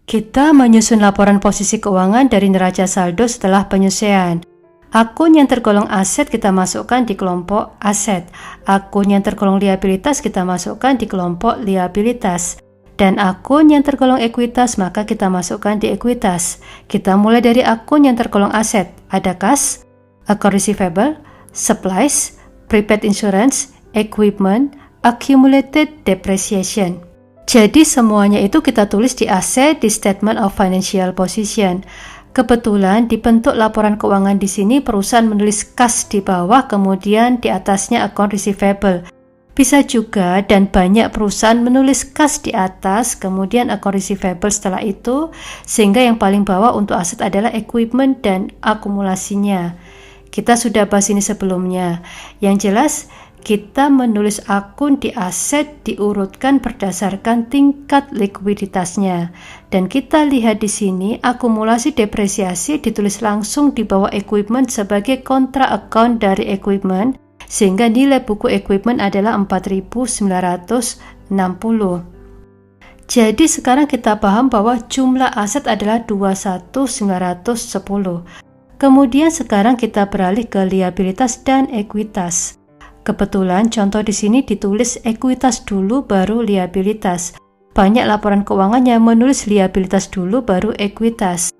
Kita menyusun laporan posisi keuangan dari neraca saldo setelah penyusian. Akun yang tergolong aset kita masukkan di kelompok aset. Akun yang tergolong liabilitas kita masukkan di kelompok liabilitas. Dan akun yang tergolong ekuitas maka kita masukkan di ekuitas. Kita mulai dari akun yang tergolong aset. Ada kas, account receivable, supplies, prepaid insurance, equipment, accumulated depreciation. Jadi semuanya itu kita tulis di aset di statement of financial position. Kebetulan di bentuk laporan keuangan di sini perusahaan menulis kas di bawah, kemudian di atasnya account receivable. Bisa juga dan banyak perusahaan menulis kas di atas, kemudian account receivable setelah itu, sehingga yang paling bawah untuk aset adalah equipment dan akumulasinya. Kita sudah bahas ini sebelumnya. Yang jelas, kita menulis akun di aset diurutkan berdasarkan tingkat likuiditasnya. Dan kita lihat di sini, akumulasi depresiasi ditulis langsung di bawah equipment sebagai kontra account dari equipment, sehingga nilai buku equipment adalah 4.960. Jadi sekarang kita paham bahwa jumlah aset adalah 21.910. Kemudian sekarang kita beralih ke liabilitas dan ekuitas. Kebetulan contoh di sini ditulis ekuitas dulu baru liabilitas. Banyak laporan keuangan yang menulis liabilitas dulu baru ekuitas.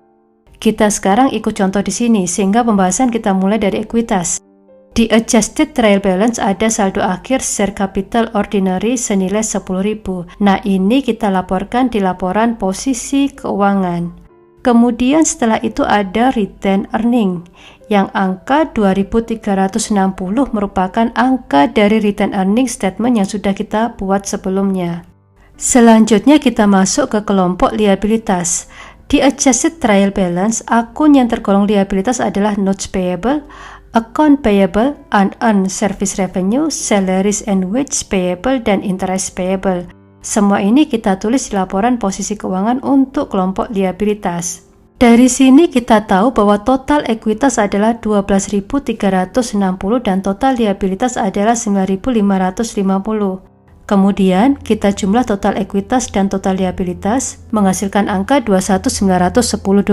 Kita sekarang ikut contoh di sini sehingga pembahasan kita mulai dari ekuitas. Di adjusted trial balance ada saldo akhir share capital ordinary senilai 10.000. Nah, ini kita laporkan di laporan posisi keuangan. Kemudian setelah itu ada retained earning, yang angka 2.360 merupakan angka dari retained earning statement yang sudah kita buat sebelumnya. Selanjutnya kita masuk ke kelompok liabilitas. Di adjusted trial balance, akun yang tergolong liabilitas adalah notes payable, account payable, unearned service revenue, salaries and wage payable, dan interest payable. Semua ini kita tulis di laporan posisi keuangan untuk kelompok liabilitas. Dari sini kita tahu bahwa total ekuitas adalah 12.360 dan total liabilitas adalah 9.550. Kemudian kita jumlah total ekuitas dan total liabilitas menghasilkan angka $21.910.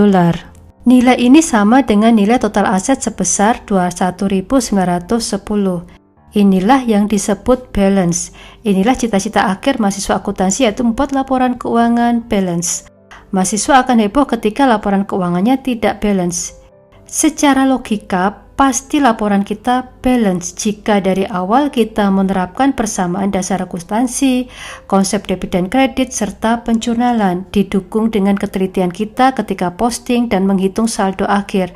Nilai ini sama dengan nilai total aset sebesar 21.910. Inilah yang disebut balance. Inilah cita-cita akhir mahasiswa akuntansi, yaitu membuat laporan keuangan balance. Mahasiswa akan heboh ketika laporan keuangannya tidak balance. Secara logika, pasti laporan kita balance jika dari awal kita menerapkan persamaan dasar akuntansi, konsep debit dan kredit, serta penjurnalan, didukung dengan ketelitian kita ketika posting dan menghitung saldo akhir.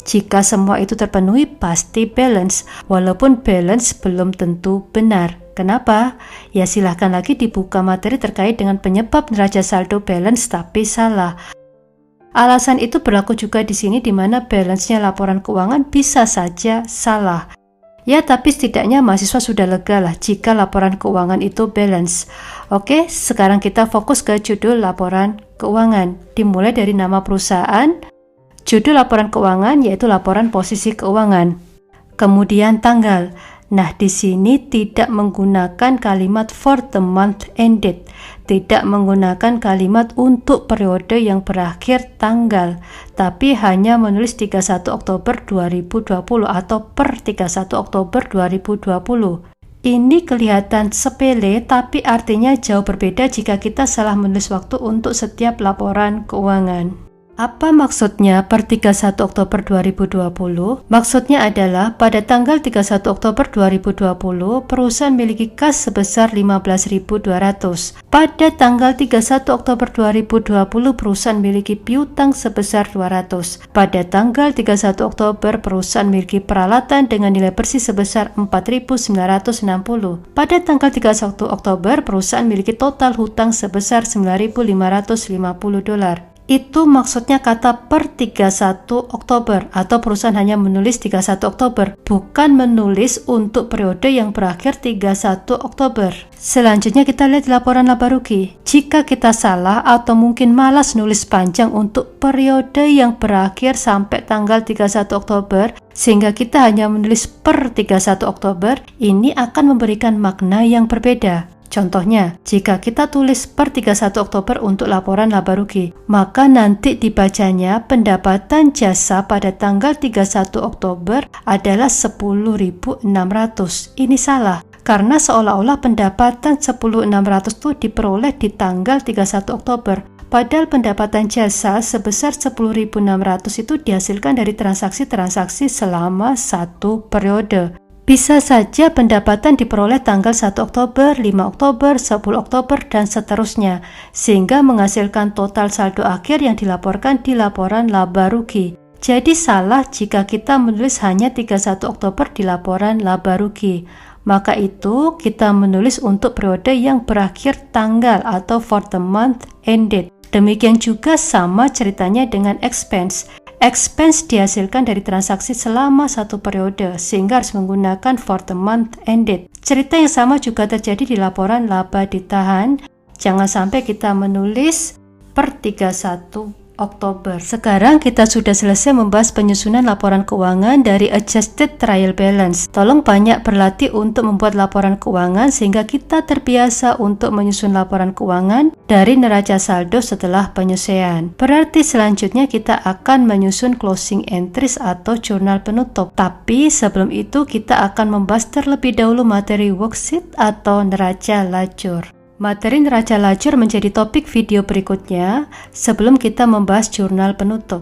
Jika semua itu terpenuhi, pasti balance, walaupun balance belum tentu benar. Kenapa? Ya silahkan lagi dibuka materi terkait dengan penyebab neraca saldo balance tapi salah. Alasan itu berlaku juga di sini di mana balance-nya laporan keuangan bisa saja salah. Ya, tapi setidaknya mahasiswa sudah lega lah jika laporan keuangan itu balance. Oke, sekarang kita fokus ke judul laporan keuangan. Dimulai dari nama perusahaan, judul laporan keuangan yaitu laporan posisi keuangan. Kemudian tanggal. Nah, di sini tidak menggunakan kalimat for the month ended, tidak menggunakan kalimat untuk periode yang berakhir tanggal, tapi hanya menulis 31 Oktober 2020 atau per 31 Oktober 2020. Ini kelihatan sepele, tapi artinya jauh berbeda jika kita salah menulis waktu untuk setiap laporan keuangan. Apa maksudnya per 31 Oktober 2020? Maksudnya adalah pada tanggal 31 Oktober 2020, perusahaan memiliki kas sebesar 15.200. Pada tanggal 31 Oktober 2020, perusahaan memiliki piutang sebesar 200. Pada tanggal 31 Oktober, perusahaan memiliki peralatan dengan nilai bersih sebesar 4.960. Pada tanggal 31 Oktober, perusahaan memiliki total hutang sebesar $9.550. Itu maksudnya kata per 31 Oktober atau perusahaan hanya menulis 31 Oktober, bukan menulis untuk periode yang berakhir 31 Oktober. Selanjutnya kita lihat laporan laba rugi. Jika kita salah atau mungkin malas nulis panjang untuk periode yang berakhir sampai tanggal 31 Oktober, sehingga kita hanya menulis per 31 Oktober, ini akan memberikan makna yang berbeda. Contohnya, jika kita tulis per 31 Oktober untuk laporan laba rugi, maka nanti dibacanya pendapatan jasa pada tanggal 31 Oktober adalah 10.600. Ini salah, karena seolah-olah pendapatan 10.600 itu diperoleh di tanggal 31 Oktober. Padahal pendapatan jasa sebesar 10.600 itu dihasilkan dari transaksi-transaksi selama satu periode. Bisa saja pendapatan diperoleh tanggal 1 Oktober, 5 Oktober, 10 Oktober, dan seterusnya, sehingga menghasilkan total saldo akhir yang dilaporkan di laporan laba rugi. Jadi salah jika kita menulis hanya 31 Oktober di laporan laba rugi. Maka itu kita menulis untuk periode yang berakhir tanggal atau for the month ended. Demikian juga sama ceritanya dengan expense. Expense dihasilkan dari transaksi selama satu periode, sehingga harus menggunakan for the month ended. Cerita yang sama juga terjadi di laporan laba ditahan. Jangan sampai kita menulis per 31 Oktober. Sekarang kita sudah selesai membahas penyusunan laporan keuangan dari Adjusted Trial Balance. Tolong banyak berlatih untuk membuat laporan keuangan sehingga kita terbiasa untuk menyusun laporan keuangan dari neraca saldo setelah penyelesaian. Berarti selanjutnya kita akan menyusun closing entries atau jurnal penutup. Tapi sebelum itu kita akan membahas terlebih dahulu materi worksheet atau neraca lajur. Materi neraca lajur menjadi topik video berikutnya sebelum kita membahas jurnal penutup.